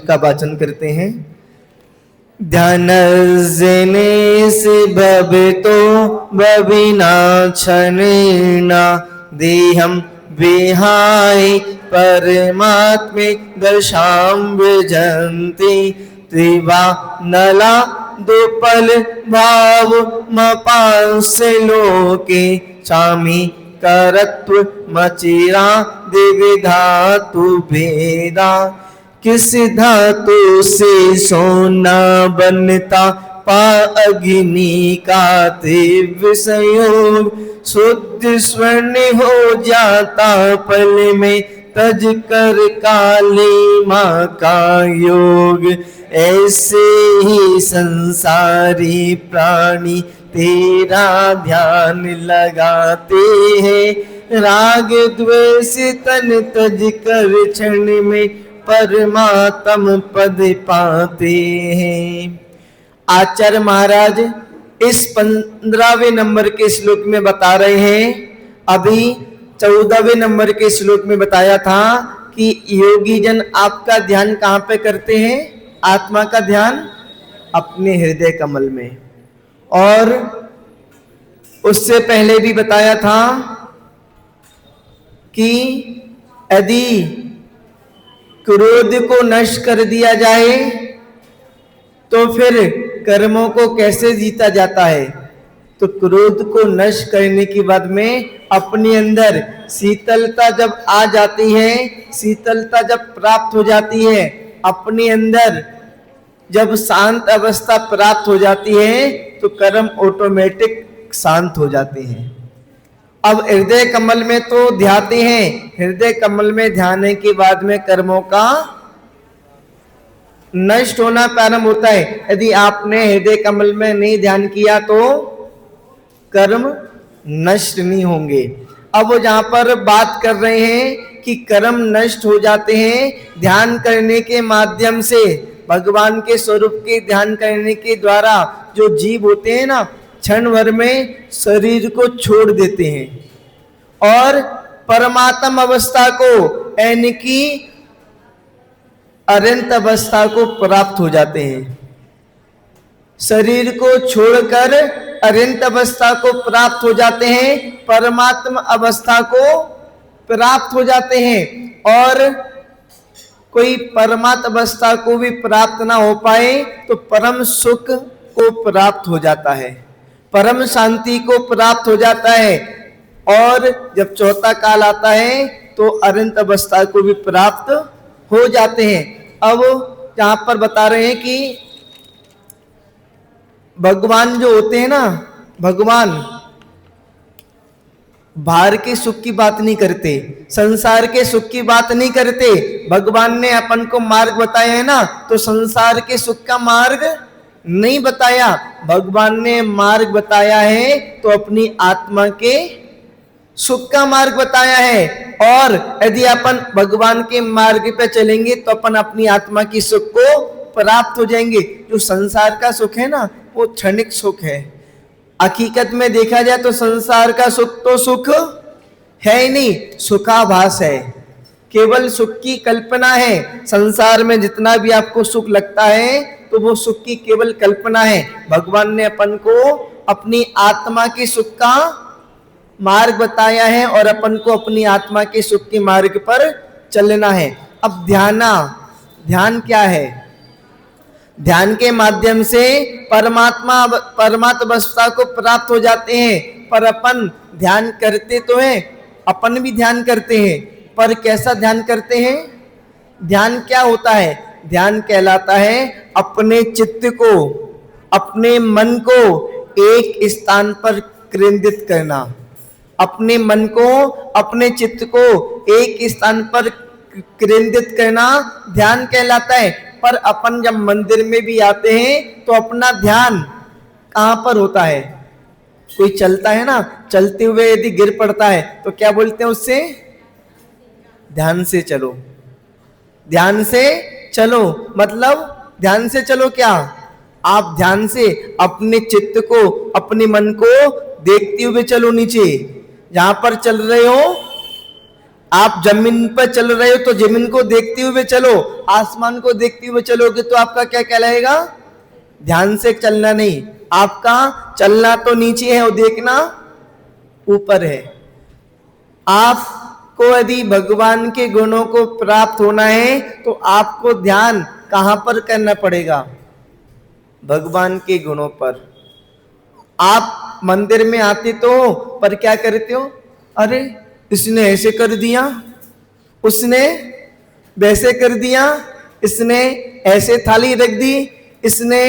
का वाचन करते हैं। ध्यानजने से भवितो भविना क्षणेना देहम विहाय परमात्मे दशां विजन्ति त्रिवा नला दुपल भाव मपांसे लोके चामी करत्व मचिरा दिविधातु भेदा। किस धातु से सोना बनता पा अग्नि का दिव्य संयोग शुद्ध स्वर्ण हो जाता पल में तज कर काली माँ का योग। ऐसे ही संसारी प्राणी तेरा ध्यान लगाते हैं राग द्वेष तन तज कर क्षण में परमात्म पद पाते हैं। आचार्य महाराज इस 15वें नंबर के श्लोक में बता रहे हैं, अभी 14वें नंबर के श्लोक में बताया था कि योगी जन आपका ध्यान कहाँ पे करते हैं? आत्मा का ध्यान अपने हृदय कमल में। और उससे पहले भी बताया था कि यदि क्रोध को नष्ट कर दिया जाए तो फिर कर्मों को कैसे जीता जाता है? तो क्रोध को नष्ट करने के बाद में अपने अंदर शीतलता जब आ जाती है, शीतलता जब प्राप्त हो जाती है, अपने अंदर जब शांत अवस्था प्राप्त हो जाती है तो कर्म ऑटोमेटिक शांत हो जाते हैं। अब हृदय कमल में तो ध्याते हैं, हृदय कमल में ध्यान के बाद में कर्मों का नष्ट होना प्रारंभ होता है। यदि आपने हृदय कमल में नहीं ध्यान किया तो कर्म नष्ट नहीं होंगे। अब वो जहां पर बात कर रहे हैं कि कर्म नष्ट हो जाते हैं ध्यान करने के माध्यम से, भगवान के स्वरूप के ध्यान करने के द्वारा जो जीव होते हैं ना, क्षण भर में शरीर को छोड़ देते हैं और परमात्म अवस्था को यानी कि अनंत अवस्था को प्राप्त हो जाते हैं। शरीर को छोड़कर अनंत अवस्था को प्राप्त हो जाते हैं, परमात्म अवस्था को प्राप्त हो जाते हैं। और कोई परमात्म अवस्था को भी प्राप्त ना हो पाए तो परम सुख को प्राप्त हो जाता है, परम शांति को प्राप्त हो जाता है। और जब चौथा काल आता है तो अनंत अवस्था को भी प्राप्त हो जाते हैं। अब जहां पर बता रहे हैं कि भगवान जो होते हैं ना, भगवान बाहर के सुख की बात नहीं करते, संसार के सुख की बात नहीं करते। भगवान ने अपन को मार्ग बताया है ना, तो संसार के सुख का मार्ग नहीं बताया, भगवान ने मार्ग बताया है तो अपनी आत्मा के सुख का मार्ग बताया है। और यदि अपन भगवान के मार्ग पे चलेंगे तो अपन अपनी आत्मा की सुख को प्राप्त हो जाएंगे। जो संसार का सुख है ना वो क्षणिक सुख है, हकीकत में देखा जाए तो संसार का सुख तो सुख है ही नहीं, सुखाभास है, केवल सुख की कल्पना है। संसार में जितना भी आपको सुख लगता है तो वो सुख की केवल कल्पना है। भगवान ने अपन को अपनी आत्मा के सुख का मार्ग बताया है और अपन को अपनी आत्मा के सुख के मार्ग पर चलना है। अब ध्यान क्या है? ध्यान के माध्यम से परमात्मा अवस्था को प्राप्त हो जाते हैं। पर अपन ध्यान करते तो हैं, अपन भी ध्यान करते हैं, पर कैसा ध्यान करते हैं? ध्यान क्या होता है? ध्यान कहलाता है अपने चित्त को, अपने मन को एक स्थान पर केंद्रित करना, अपने मन को, अपने चित्त को एक स्थान पर केंद्रित करना ध्यान कहलाता है। पर अपन जब मंदिर में भी आते हैं तो अपना ध्यान कहां पर होता है? कोई चलता है ना, चलते हुए यदि गिर पड़ता है तो क्या बोलते हैं उससे? ध्यान से चलो, ध्यान से चलो। मतलब ध्यान से चलो क्या? आप ध्यान से अपने चित्त को, अपने मन को देखते हुए चलो नीचे, जहां पर चल रहे हो आप जमीन पर चल रहे हो तो जमीन को देखते हुए चलो, आसमान को देखते हुए चलोगे तो आपका क्या कहलाएगा? ध्यान से चलना नहीं, आपका चलना तो नीचे है और देखना ऊपर है। आपको यदि भगवान के गुणों को प्राप्त होना है तो आपको ध्यान कहां पर करना पड़ेगा? भगवान के गुणों पर। आप मंदिर में आते तो हो, पर क्या करते हो? अरे इसने ऐसे कर दिया, उसने वैसे कर दिया, इसने ऐसे थाली रख दी, इसने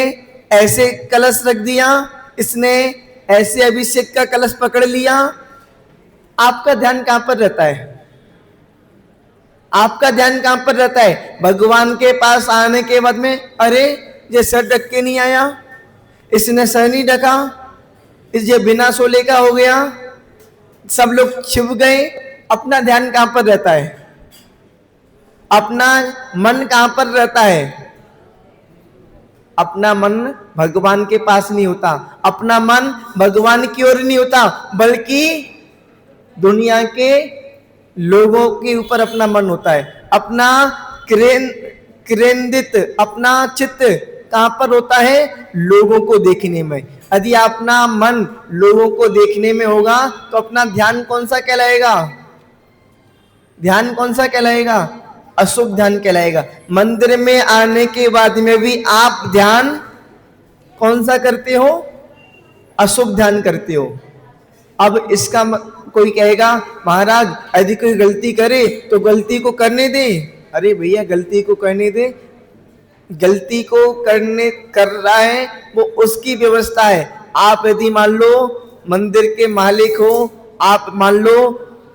ऐसे कलश रख दिया, इसने ऐसे अभिषेक का कलश पकड़ लिया। आपका ध्यान कहां पर रहता है? आपका ध्यान कहां पर रहता है? भगवान के पास आने के बाद में अरे ये सर ढक के नहीं आया, इसने सर नहीं ढका, ये बिना सोले का हो गया, सब लोग छिप गए। अपना ध्यान कहां पर रहता है? अपना मन कहां पर रहता है? अपना मन भगवान के पास नहीं होता, अपना मन भगवान की ओर नहीं होता, बल्कि दुनिया के लोगों के ऊपर अपना मन होता है। अपना केंद्रित अपना चित्त कहां पर होता है? लोगों को देखने में। यदि अपना मन लोगों को देखने में होगा तो अपना ध्यान कौन सा कहलाएगा? ध्यान कौन सा कहलाएगा? अशुभ ध्यान कहलाएगा। मंदिर में आने के बाद में भी आप ध्यान कौन सा करते हो? अशुभ ध्यान करते हो। अब इसका कोई कहेगा महाराज यदि कोई गलती करे तो गलती को करने दे। अरे भैया गलती को करने दे, गलती को कर रहा है वो उसकी व्यवस्था है। आप यदि मान लो मंदिर के मालिक हो, आप मान लो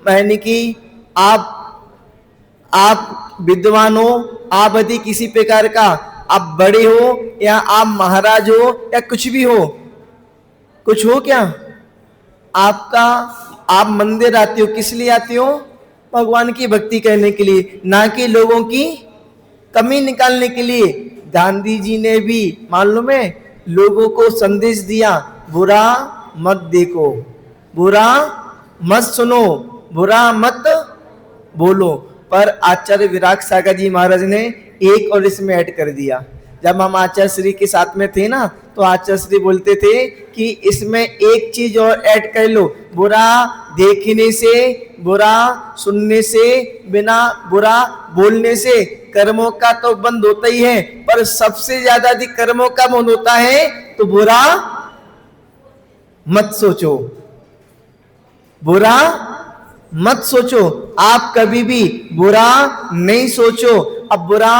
यानी कि आप विद्वान हो, आप यदि किसी प्रकार का आप बड़े हो या आप महाराज हो या कुछ भी हो, कुछ हो क्या, आप मंदिर आते हो किस लिए आते हो? भगवान की भक्ति करने के लिए, ना कि लोगों की कमी निकालने के लिए। गांधी जी ने भी मालूम है लोगों को संदेश दिया, बुरा मत देखो, बुरा मत सुनो, बुरा मत बोलो। पर आचार्य विराग सागर जी महाराज ने एक और इसमें ऐड कर दिया। जब हम आचार्य श्री के साथ में थे ना तो आचार्य श्री बोलते थे कि इसमें एक चीज और ऐड कर लो, बुरा देखने से, बुरा सुनने से, बिना बुरा बोलने से कर्मों का तो बंद होता ही है, पर सबसे ज्यादा यदि कर्मों का बंद होता है तो बुरा मत सोचो, बुरा मत सोचो। आप कभी भी बुरा नहीं सोचो। अब बुरा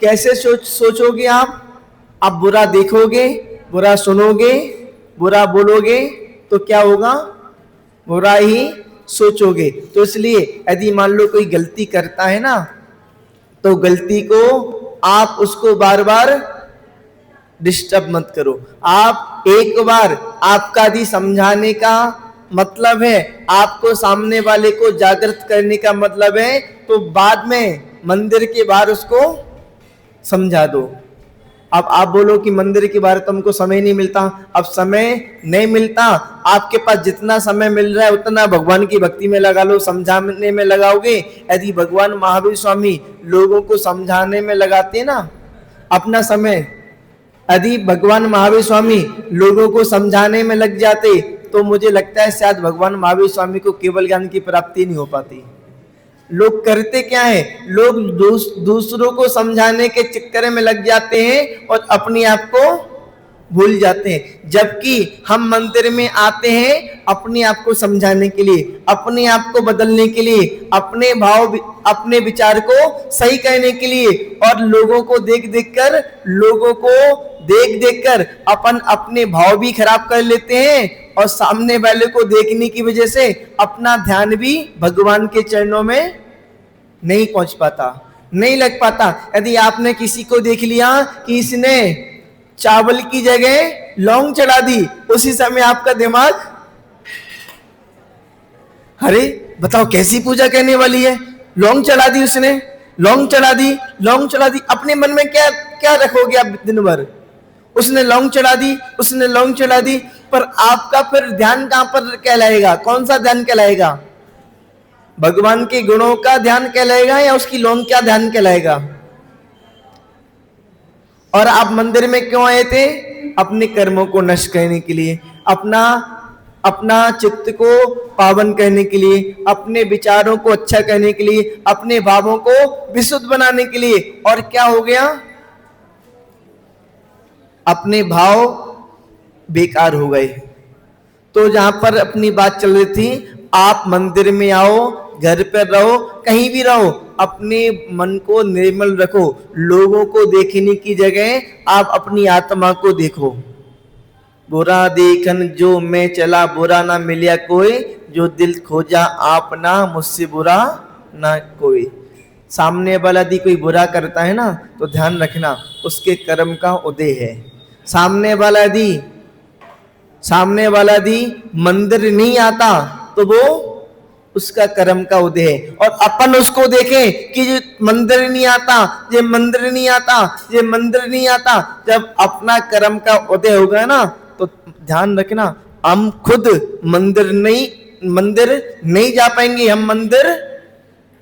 कैसे सोचोगे आप बुरा देखोगे, बुरा सुनोगे, बुरा बोलोगे तो क्या होगा? बुरा ही सोचोगे। तो इसलिए यदि मान लो कोई गलती करता है ना तो गलती को आप उसको बार बार डिस्टर्ब मत करो। आप एक बार आपका भी समझाने का मतलब है, आपको सामने वाले को जागृत करने का मतलब है, तो बाद में मंदिर के बाहर उसको समझा दो। अब आप बोलो कि मंदिर के बाहर तुमको समय नहीं मिलता। अब समय नहीं मिलता, आपके पास जितना समय मिल रहा है उतना भगवान की भक्ति में लगा लो, समझाने में लगाओगे। यदि भगवान महावीर स्वामी लोगों को समझाने में लगाते ना अपना समय, यदि भगवान महावीर स्वामी लोगों को समझाने में लग जाते तो मुझे लगता है शायद भगवान महावीर स्वामी को केवल ज्ञान की प्राप्ति नहीं हो पाती। लोग करते क्या है, लोग दूसरों को समझाने के चक्कर में लग जाते हैं और अपने आप को भूल जाते हैं। जबकि हम मंदिर में आते हैं अपने आप को समझाने के लिए, अपने आप को बदलने के लिए, अपने भाव अपने विचार को सही करने के लिए, और लोगों को देख देख कर अपन अपने भाव भी खराब कर लेते हैं और सामने वाले को देखने की वजह से अपना ध्यान भी भगवान के चरणों में नहीं पहुंच पाता, नहीं लग पाता। यदि आपने किसी को देख लिया कि इसने चावल की जगह लौंग चढ़ा दी, उसी समय आपका दिमाग अरे बताओ कैसी पूजा करने वाली है, लौंग चढ़ा दी उसने, लौंग चढ़ा दी। अपने मन में क्या रखोगे आप दिन भर? उसने लौंग चढ़ा दी, पर आपका फिर ध्यान कहां पर कहलाएगा? कौन सा ध्यान कहलाएगा? भगवान के गुणों का ध्यान कहलाएगा या उसकी लोंग का ध्यान कहलाएगा? और आप मंदिर में क्यों आए थे? अपने कर्मों को नष्ट करने के लिए, अपना चित्त को पावन करने के लिए, अपने विचारों को अच्छा करने के लिए, अपने भावों को विशुद्ध बनाने के लिए। और क्या हो गया? अपने भाव बेकार हो गए। तो जहां पर अपनी बात चल रही थी, आप मंदिर में आओ, घर पर रहो, कहीं भी रहो, अपने मन को निर्मल रखो। लोगों को देखने की जगह आप अपनी आत्मा को देखो। बुरा देखन जो मैं चला, बुरा ना मिलिया कोई, जो दिल खोजा आपना, मुझसे बुरा ना कोई। सामने वाला यदि कोई बुरा करता है ना, तो ध्यान रखना उसके कर्म का उदय है। सामने वाला यदि मंदिर नहीं आता तो वो उसका कर्म का उदय है। और अपन उसको देखें कि मंदिर नहीं आता, ये मंदिर नहीं आता, ये मंदिर नहीं आता। जब अपना कर्म का उदय होगा ना, तो ध्यान रखना हम खुद मंदिर नहीं जा पाएंगे, हम मंदिर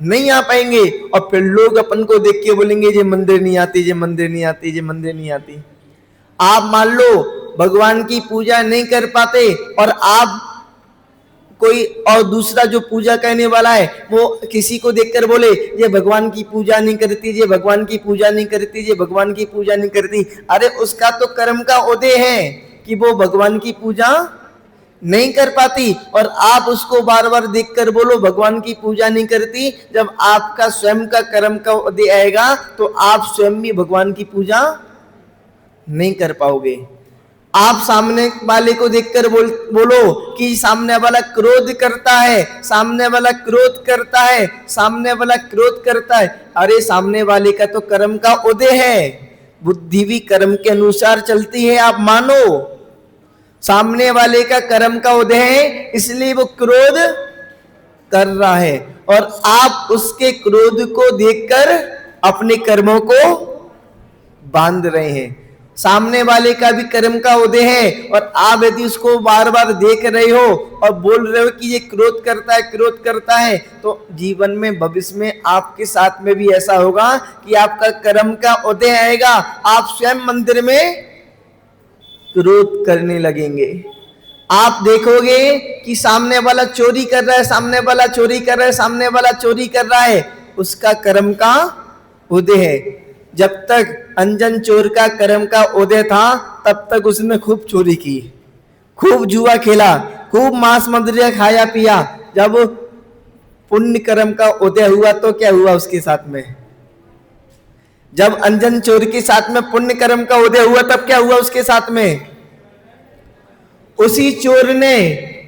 नहीं आ पाएंगे। और फिर लोग अपन को देख के बोलेंगे ये मंदिर नहीं आती, ये मंदिर नहीं आती, ये मंदिर नहीं आती। आप मान लो भगवान की पूजा नहीं कर पाते, और आप कोई और दूसरा जो पूजा करने वाला है वो किसी को देखकर बोले ये भगवान की पूजा नहीं करती, ये भगवान की पूजा नहीं करती, ये भगवान की पूजा नहीं करती। अरे उसका तो कर्म का उदय है कि वो भगवान की पूजा नहीं कर पाती, और आप उसको बार बार देखकर बोलो भगवान की पूजा नहीं करती। जब आपका स्वयं का कर्म का उदय आएगा तो आप स्वयं भी भगवान की पूजा नहीं कर पाओगे। आप सामने वाले को देखकर बोलो कि सामने वाला क्रोध करता है, सामने वाला क्रोध करता है, सामने वाला क्रोध करता है। अरे सामने वाले का तो कर्म का उदय है, बुद्धि भी कर्म के अनुसार चलती है। आप मानो सामने वाले का कर्म का उदय है, इसलिए वो क्रोध कर रहा है, और आप उसके क्रोध को देखकर अपने कर्मों को बांध रहे हैं। सामने वाले का भी कर्म का उदय है, और आप यदि उसको बार बार देख रहे हो और बोल रहे हो कि ये क्रोध करता है, तो जीवन में भविष्य में आपके साथ में भी ऐसा होगा कि आपका कर्म का उदय आएगा, आप स्वयं मंदिर में क्रोध करने लगेंगे। आप देखोगे कि सामने वाला चोरी कर रहा है, सामने वाला चोरी कर रहा है, सामने वाला चोरी कर रहा है, उसका कर्म का उदय है। जब तक अंजन चोर का कर्म का उदय था तब तक उसने खूब चोरी की, खूब जुआ खेला, खूब मांस मदिरा खाया पिया। जब पुण्य कर्म का उदय हुआ तो क्या हुआ उसके साथ में? जब अंजन चोर के साथ में पुण्य कर्म का उदय हुआ तब क्या हुआ उसके साथ में? उसी चोर ने,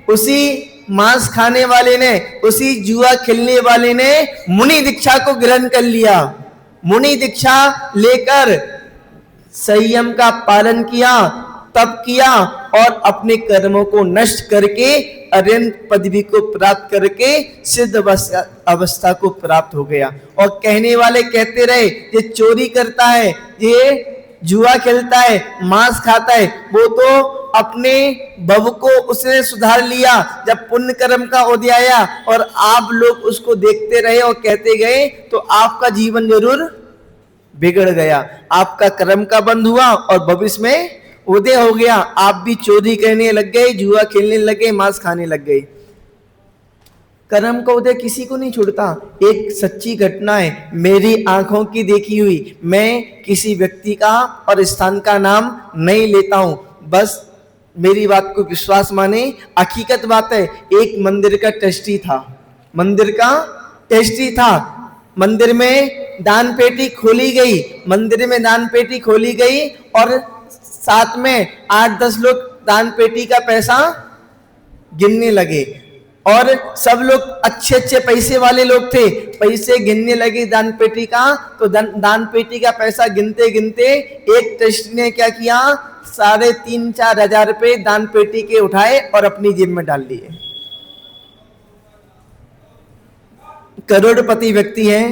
उसी मांस खाने वाले ने, उसी जुआ खेलने वाले ने मुनि दीक्षा को ग्रहण कर लिया। मुनि दीक्षा लेकर संयम का पालन किया, तप किया, और अपने कर्मों को नष्ट करके अरहंत पदवी को प्राप्त करके सिद्ध अवस्था को प्राप्त हो गया। और कहने वाले कहते रहे ये चोरी करता है, ये जुआ खेलता है, मांस खाता है, वो तो अपने भव को उसने सुधार लिया जब पुण्य कर्म का उदय आया। और आप लोग उसको देखते रहे और कहते गए तो आपका जीवन जरूर बिगड़ गया, आपका कर्म का बंध हुआ और भविष्य में उदय हो गया। आप भी चोरी करने लग गए, जुआ खेलने लग गए, मांस खाने लग गए। कर्म का उदय किसी को नहीं छोड़ता। एक सच्ची घटना है, मेरी आंखों की देखी हुई। मैं किसी व्यक्ति का और स्थान का नाम नहीं लेता हूं, बस मेरी बात को विश्वास माने, हकीकत बात है। एक मंदिर का ट्रस्टी था, मंदिर का ट्रस्टी था। मंदिर में दान पेटी खोली गई, मंदिर में दान पेटी खोली गई, और साथ में 8-10 लोग दान पेटी का पैसा गिनने लगे। और सब लोग अच्छे अच्छे पैसे वाले लोग थे, पैसे गिनने लगे दान पेटी का। तो दान पेटी का पैसा गिनते गिनते एक ट्रस्टी ने क्या किया, 3,500-4 हजार रुपए दान पेटी के उठाए और अपनी जेब में डाल लिए। करोड़पति व्यक्ति है,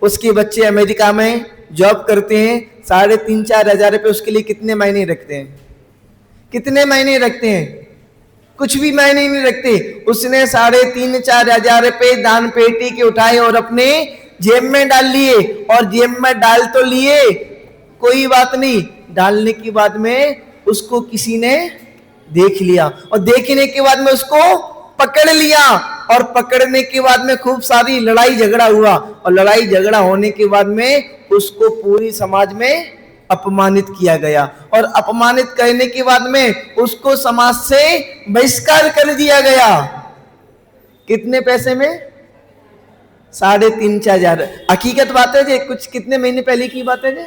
उसके बच्चे अमेरिका में जॉब करते हैं, 3,500-4 हजार रुपए उसके लिए कितने मायने रखते हैं? कितने मायने रखते हैं? कुछ भी मायने नहीं रखते। उसने 3,500-4 हजार रुपए दान पेटी के उठाए और अपने जेब में डाल लिए, और जेब में डाल तो लिए, कोई बात नहीं, डालने के बाद में उसको किसी ने देख लिया, और देखने के बाद में उसको पकड़ लिया, और पकड़ने के बाद में खूब सारी लड़ाई झगड़ा हुआ, और लड़ाई झगड़ा होने के बाद में उसको पूरी समाज में अपमानित किया गया, और अपमानित करने के बाद में उसको समाज से बहिष्कार कर दिया गया। कितने पैसे में? 3,500-4 हजार। हकीकत बात है जी, कुछ कितने महीने पहले की बात है जी,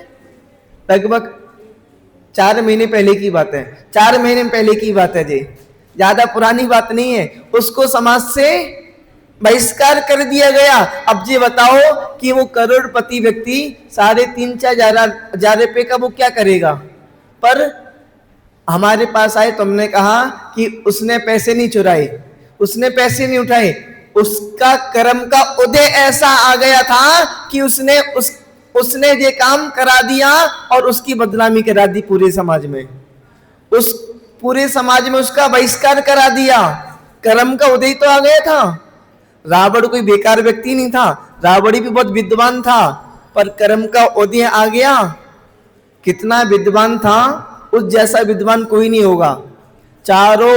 लगभग 4 महीने पहले की बात है, 4 महीने पहले की बात है जी, ज्यादा पुरानी बात नहीं है। उसको समाज से बहिष्कार कर दिया गया। अब ये बताओ कि वो करोड़पति व्यक्ति 3,500-4 हजार रुपए का वो क्या करेगा? पर हमारे पास आए तो हमने कहा कि उसने पैसे नहीं चुराए, उसने पैसे नहीं उठाए, उसका कर्म का उदय ऐसा आ गया था कि उसने ये काम करा दिया और उसकी बदनामी करा दी पूरे समाज में, उस पूरे समाज में उसका बहिष्कार करा दिया। कर्म का उदय तो आ गया था। रावण कोई बेकार व्यक्ति नहीं था, रावण भी बहुत विद्वान था, पर कर्म का उदय आ गया। कितना विद्वान था, उस जैसा विद्वान कोई नहीं होगा। चारों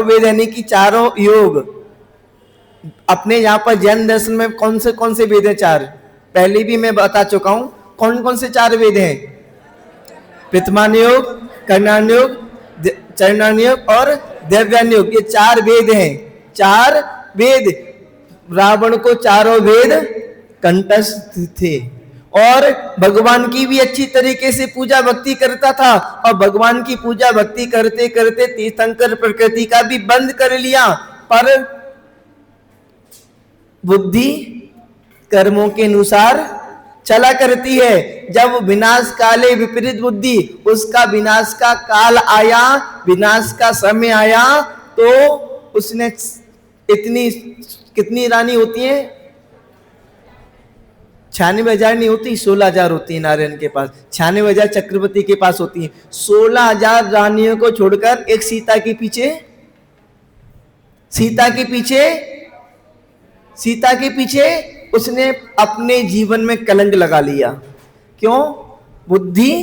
वेद यानी कि चारों योग। अपने यहाँ पर जैन दर्शन में कौन से वेद हैं? 4। पहले भी मैं बता चुका हूं कौन कौन से 4 वेद हैं। प्रथमान योग, कर्णान योग, चरणान योग और देवयान योग, ये 4 वेद हैं। 4 वेद। रावण को चारों वेद कंठस्थ थे, और भगवान की भी अच्छी तरीके से पूजा भक्ति करता था, और भगवान की पूजा भक्ति करते करते तीर्थंकर प्रकृति का भी बंद कर लिया। पर बुद्धि कर्मों के अनुसार चला करती है। जब विनाश काले विपरीत बुद्धि, उसका विनाश का काल आया, विनाश का समय आया, तो उसने कितनी रानी होती है? 96,000 नहीं होती, 16,000 होती है नारायण के पास। 96,000 चक्रवर्ती के पास होती है। 16,000 रानियों को छोड़कर एक सीता के पीछे उसने अपने जीवन में कलंक लगा लिया। क्यों? बुद्धि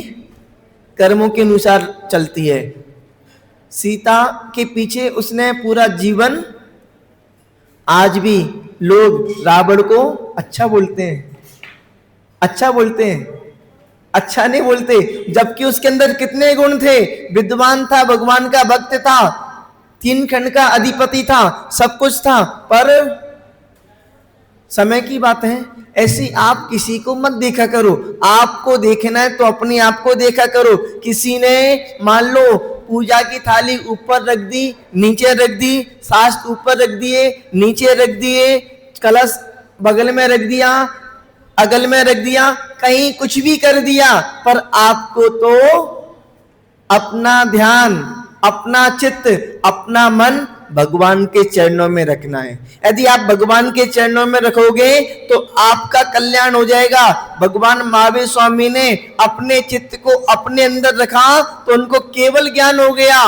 कर्मों के अनुसार चलती है। सीता के पीछे उसने पूरा जीवन। आज भी लोग रावण को अच्छा बोलते हैं, अच्छा नहीं बोलते, जबकि उसके अंदर कितने गुण थे। विद्वान था, भगवान का भक्त था, 3 खंड का अधिपति था, सब कुछ था। पर समय की बात है, ऐसी आप किसी को मत देखा करो। आपको देखना है तो अपने आप को देखा करो। किसी ने मान लो पूजा की थाली ऊपर रख दी, नीचे रख दी, शास्त्र ऊपर रख दिए, नीचे रख दिए, कलश बगल में रख दिया, अगल में रख दिया, कहीं कुछ भी कर दिया, पर आपको तो अपना ध्यान, अपना चित्त, अपना मन भगवान के चरणों में रखना है। यदि आप भगवान के चरणों में रखोगे तो आपका कल्याण हो जाएगा। भगवान महावीर स्वामी ने अपने चित्त को अपने अंदर रखा तो उनको केवल ज्ञान हो गया।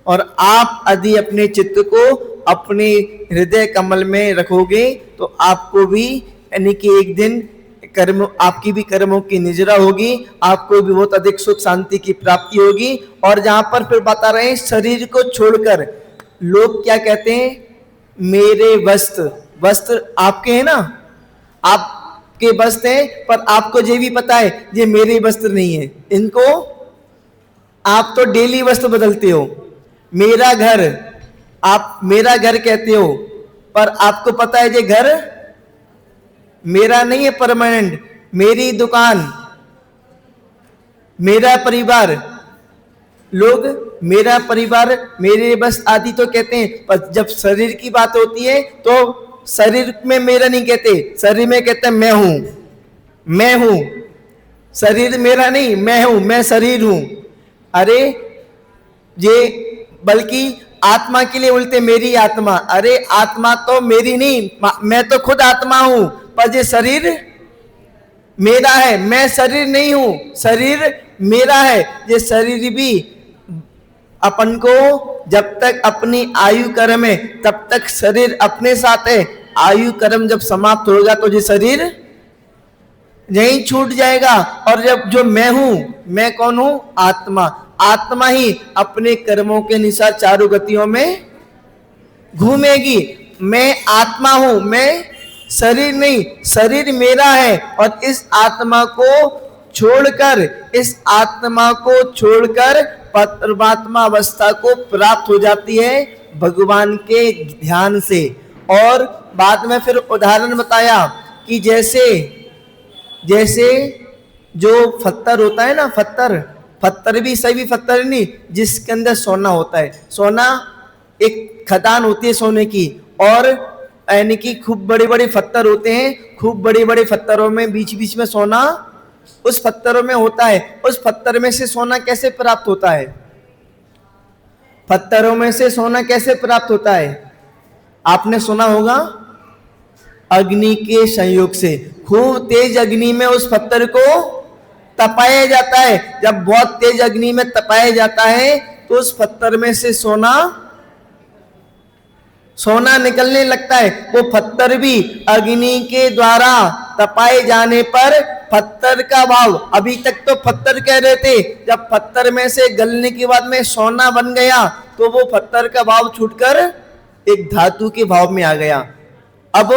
और आप यदि अपने चित्त को अपने हृदय कमल में रखोगे तो आपको भी, यानी कि एक दिन कर्म, आपकी भी कर्मों की निजरा होगी, आपको भी बहुत अधिक सुख शांति की प्राप्ति होगी। और जहां पर फिर बता रहे हैं, शरीर को छोड़कर लोग क्या कहते हैं? मेरे वस्त्र आपके हैं ना, आपके वस्त्र हैं, पर आपको ये भी पता है ये मेरे वस्त्र नहीं है। इनको आप तो डेली वस्त्र बदलते हो। मेरा घर, आप मेरा घर कहते हो, पर आपको पता है ये घर मेरा नहीं है परमानेंट। मेरी दुकान, मेरा परिवार, लोग मेरा परिवार, मेरे बस आदि तो कहते हैं, पर जब शरीर की बात होती है तो शरीर में मेरा नहीं कहते, शरीर में कहते हैं मैं हूं। शरीर मेरा नहीं, मैं हूं, मैं शरीर हूं। अरे ये बल्कि आत्मा के लिए बोलते मेरी आत्मा। अरे आत्मा तो मेरी नहीं, मैं तो खुद आत्मा हूं, पर ये शरीर मेरा है, मैं शरीर नहीं हूं, शरीर मेरा है। ये शरीर भी अपन को जब तक अपनी आयु कर्म है तब तक शरीर अपने साथ है, आयु कर्म जब समाप्त होगा तो ये शरीर यहीं छूट जाएगा। और जब जो मैं हूं, मैं कौन हूं? आत्मा। आत्मा ही अपने कर्मों के अनुसार चारों गतियों में घूमेगी। मैं आत्मा हूं, मैं शरीर नहीं, शरीर मेरा है। और इस आत्मा को छोड़कर परमात्मा अवस्था को प्राप्त हो जाती है भगवान के ध्यान से। और बाद में फिर उदाहरण बताया कि जैसे जो पत्थर होता है ना, पत्थर भी सही पत्थर नहीं, जिसके अंदर सोना होता है। सोना एक खदान होती है सोने की, और यानी कि खूब बड़े बड़े पत्थर होते हैं। खूब बड़े बड़े पत्थरों में बीच बीच में सोना उस पत्थरों में होता है। उस पत्थर में से सोना कैसे प्राप्त होता है? पत्थरों में से सोना कैसे प्राप्त होता है? आपने सुना होगा, अग्नि के संयोग से। खूब तेज अग्नि में उस पत्थर को तपाया जाता है। जब बहुत तेज अग्नि में तपाया जाता है तो उस पत्थर में से सोना निकलने लगता है। वो पत्थर भी अग्नि के द्वारा तपाए जाने पर पत्थर का भाव, अभी तक तो पत्थर कह रहे थे, जब पत्थर में से गलने के बाद में सोना बन गया तो वो पत्थर का भाव छूटकर एक धातु के भाव में आ गया। अब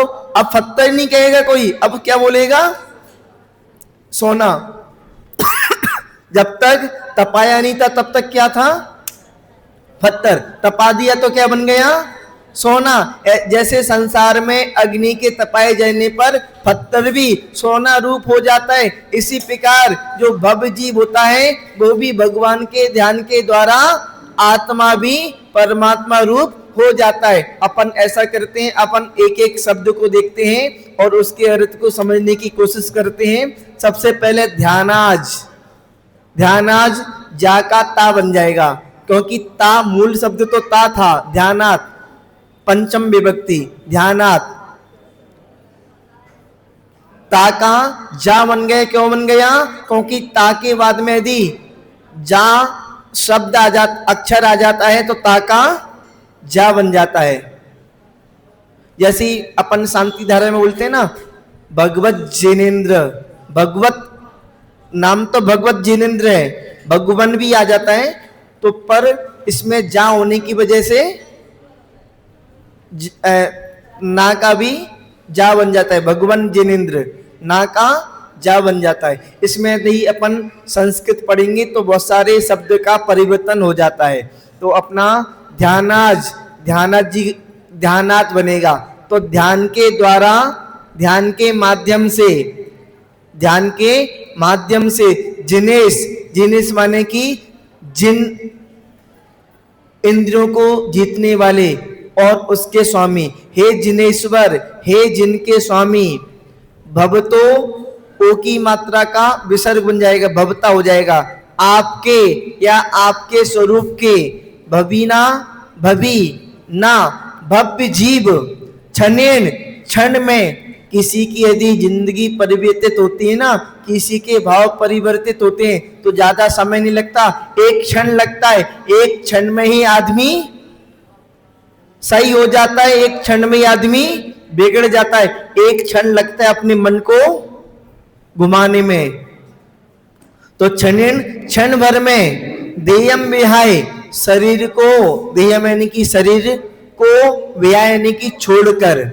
पत्थर नहीं कहेगा कोई, अब क्या बोलेगा? सोना। जब तक तपाया नहीं था तब तक क्या था? पत्थर। तपा दिया तो क्या बन गया? सोना। जैसे संसार में अग्नि के तपाए जाने पर पत्थर भी सोना रूप हो जाता है, इसी प्रकार जो भव जीव होता है वो भी भगवान के ध्यान के द्वारा आत्मा भी परमात्मा रूप हो जाता है। अपन ऐसा करते हैं, अपन एक एक शब्द को देखते हैं और उसके अर्थ को समझने की कोशिश करते हैं। सबसे पहले ध्यानाज जा का ता बन जाएगा, क्योंकि ता मूल शब्द तो ता था। ध्यानात पंचम विभक्ति, ध्यानात। ता का जा बन गया। क्यों बन गया? क्योंकि ता के बाद में यदि जा शब्द अक्षर आ जाता है तो ता का जा बन जाता है। जैसे अपन शांति धारा में बोलते हैं ना, भगवत जिनेन्द्र। भगवत नाम तो भगवत जिनेन्द्र है, भगवान भी आ जाता है तो, पर इसमें जा होने की वजह से ना का भी जा बन जाता है। भगवान जिनेन्द्र, ना का जा बन जाता है। इसमें यदि अपन संस्कृत पढ़ेंगे तो बहुत सारे शब्द का परिवर्तन हो जाता है। तो अपना ध्यानात बनेगा। तो ध्यान के द्वारा, ध्यान के माध्यम से जिनेश माने कि जिन इंद्रियों को जीतने वाले और उसके स्वामी। हे जिनेश्वर, हे जिनके स्वामी। भवतो ओ की मात्रा का विसर्ग बन जाएगा, भवता हो जाएगा। आपके या आपके स्वरूप के। भवीना भवी ना भव्य जीव। क्षणेन क्षण में। किसी की यदि जिंदगी परिवर्तित होती है ना, किसी के भाव परिवर्तित होते हैं तो ज्यादा समय नहीं लगता, एक क्षण लगता है। एक क्षण में ही आदमी सही हो जाता है, एक क्षण में ही आदमी बिगड़ जाता है। एक क्षण लगता है अपने मन को घुमाने में। तो क्षण भर में देयम विहाय, शरीर को, देयम यानी कि शरीर को, विहाय यानी कि छोड़कर,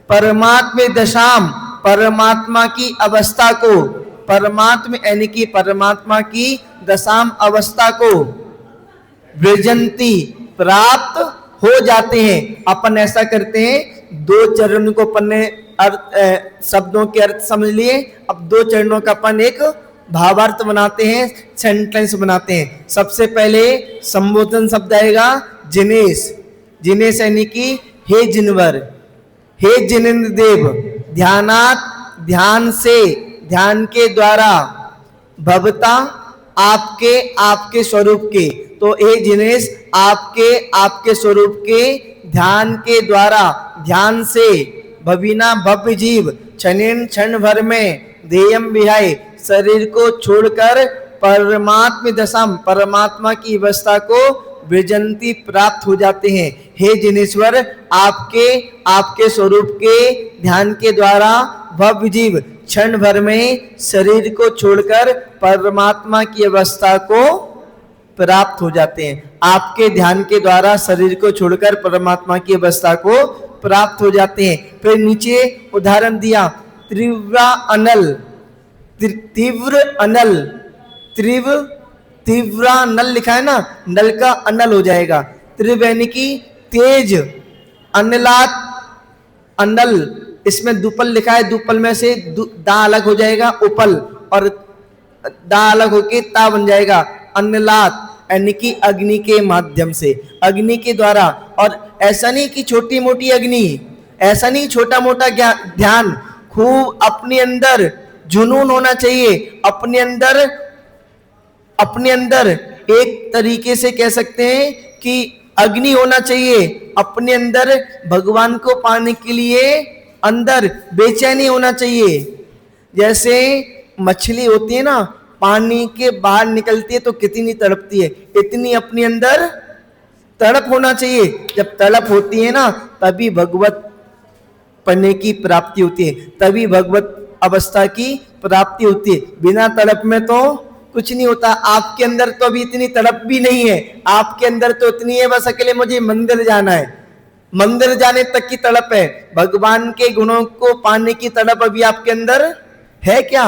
परमात्म दशाम, परमात्मा की अवस्था को, परमात्म यानी कि परमात्मा की दशाम अवस्था को, वृजंती प्राप्त हो जाते हैं। अपन ऐसा करते हैं, दो चरण को अपन ने शब्दों के अर्थ समझ लिए, अब दो चरणों का अपन एक भावार्थ बनाते हैं, सेंटेंस बनाते हैं। सबसे पहले संबोधन शब्द आएगा जिनेश। जिनेश यानी कि हे जिनवर, हे जिनेन्द्र देव। ध्यानात, ध्यान से, ध्यान के द्वारा। भवता, आपके, आपके स्वरूप के। तो हे जिनेश, आपके स्वरूप के ध्यान के द्वारा, ध्यान से। भविना भव्य जीव, क्षणेन क्षण भर में। देयम विहाय, शरीर को छोड़कर परमात्म दशाम, परमात्मा की अवस्था को विजंती प्राप्त हो जाते हैं। हे जिनेश्वर, आपके स्वरूप के ध्यान के द्वारा भव जीव क्षण भर में शरीर को छोड़कर परमात्मा की अवस्था को प्राप्त हो जाते हैं। आपके ध्यान के द्वारा शरीर को छोड़कर परमात्मा की अवस्था को प्राप्त हो जाते हैं। फिर नीचे उदाहरण दिया, तीव्र अनल, तीव्र नल लिखा है ना, नल का अनल हो जाएगा। तीव्र यानी कि तेज, अनलात अनल, इसमें दुपल लिखा है, दुपल में से दा अलग हो जाएगा उपल, और दा अलग होके ता बन जाएगा अनलात, यानी कि अग्नि के माध्यम से, अग्नि के द्वारा। और ऐसा नहीं कि छोटी मोटी अग्नि, ऐसा नहीं छोटा मोटा ध्यान, खूब अपने अंदर जुनून होना चाहिए, अपने अंदर एक तरीके से कह सकते हैं कि अग्नि होना चाहिए अपने अंदर, भगवान को पाने के लिए अंदर बेचैनी होना चाहिए। जैसे मछली होती है ना, पानी के बाहर निकलती है तो कितनी तड़पती है, इतनी अपने अंदर तड़प होना चाहिए। जब तड़प होती है ना, तभी भगवत पन्ने की प्राप्ति होती है, तभी भगवत अवस्था की प्राप्ति होती है। बिना तड़प में तो कुछ नहीं होता। आपके अंदर तो अभी इतनी तड़प भी नहीं है, आपके अंदर तो इतनी है बस अकेले मुझे मंदिर जाना है, मंदिर जाने तक की तड़प है। भगवान के गुणों को पाने की तड़प अभी आपके अंदर है क्या?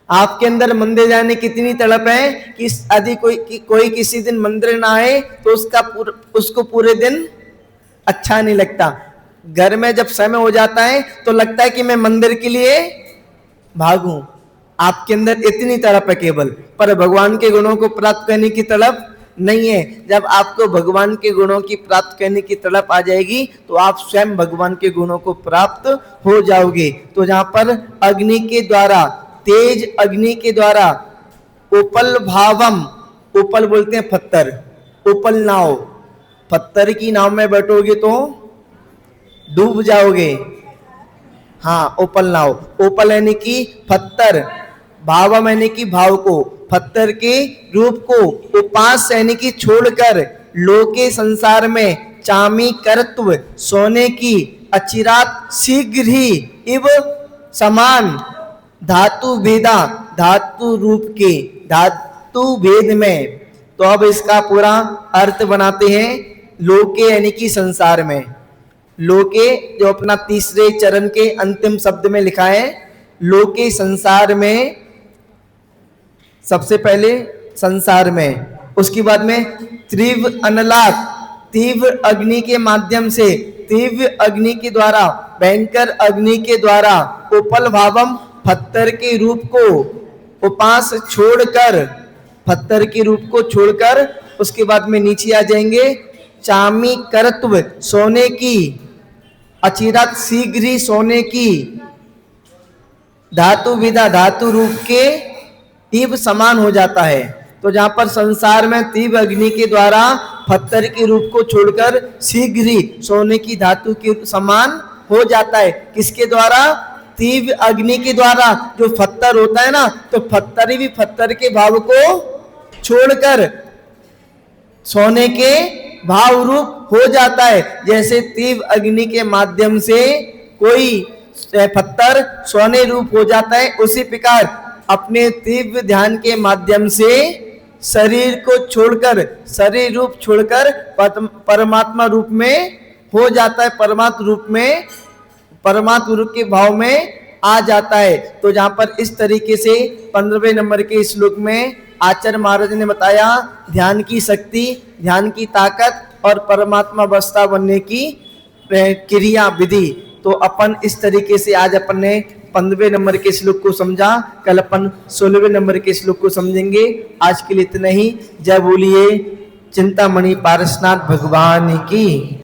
आपके अंदर मंदिर जाने की कितनी तड़प है कि यदि कोई किसी दिन मंदिर ना आए तो उसको पूरे दिन अच्छा नहीं लगता। घर में जब समय हो जाता है तो लगता है कि मैं मंदिर के लिए भागूं। आपके अंदर इतनी तड़प है केवल, पर भगवान के गुणों को प्राप्त करने की तड़प नहीं है। जब आपको भगवान के गुणों की प्राप्त करने की तड़प आ जाएगी तो आप स्वयं भगवान के गुणों को प्राप्त हो जाओगे। तो जहां पर अग्नि के द्वारा, तेज अग्नि के द्वारा, उपल भावम, उपल बोलते हैं पत्थर, उपल नाव, पत्थर की नाव में बैठोगे तो डूब जाओगे। हाँ, उपल नाव, उपल यानी कि पत्थर, भावम यानी कि भाव को, पत्थर के रूप को, उपास यानी कि छोड़कर, लोके संसार में चामी कर्तव्य सोने की, अचिरात शीघ्र ही, इव समान, धातु भेदा, धातु रूप के, धातु भेद में। तो अब इसका पूरा अर्थ बनाते हैं। लोके यानी कि संसार में, लोके जो अपना तीसरे चरण के अंतिम शब्द में लिखा है, लोके संसार में, सबसे पहले संसार में, उसके बाद में तीव्र अनलात, तीव्र अग्नि के माध्यम से, तीव्र अग्नि के द्वारा, भयंकर अग्नि के द्वारा, उपल भावम पत्थर के रूप को, उपास छोड़कर, पत्थर के रूप को छोड़कर, उसके बाद में नीचे आ जाएंगे, चामी कर्तव्य सोने की, अचिरात शीघ्र ही सोने की, धातु विदा, धातु रूप के तीव्र समान हो जाता है। तो जहां पर संसार में तीव्र अग्नि के द्वारा पत्थर के रूप को छोड़कर शीघ्र ही सोने की धातु के समान हो जाता है। किसके द्वारा? तीव्र अग्नि के द्वारा। जो पत्थर होता है ना, तो पत्थर भी पत्थर के भाव को छोड़कर सोने के भाव रूप हो जाता है। जैसे तीव्र अग्नि के माध्यम से कोई पत्थर सोने रूप हो जाता है, उसी प्रकार अपने तीव्र ध्यान के माध्यम से शरीर को छोड़कर, शरीर रूप छोड़कर परमात्मा रूप में हो जाता है, परमात्मा रूप में, परमात्मा रूप के भाव में आ जाता है। तो जहां पर इस तरीके से 15वें नंबर के श्लोक में आचार्य महाराज ने बताया ध्यान की शक्ति, ध्यान की ताकत और परमात्मा अवस्था बनने की क्रिया विधि। तो अपन इस तरीके से आज अपन ने 15वें नंबर के श्लोक को समझा, कल अपन 16वें नंबर के श्लोक को समझेंगे। आज के लिए इतना ही। जय बोलिए चिंतामणि पारसनाथ भगवान की।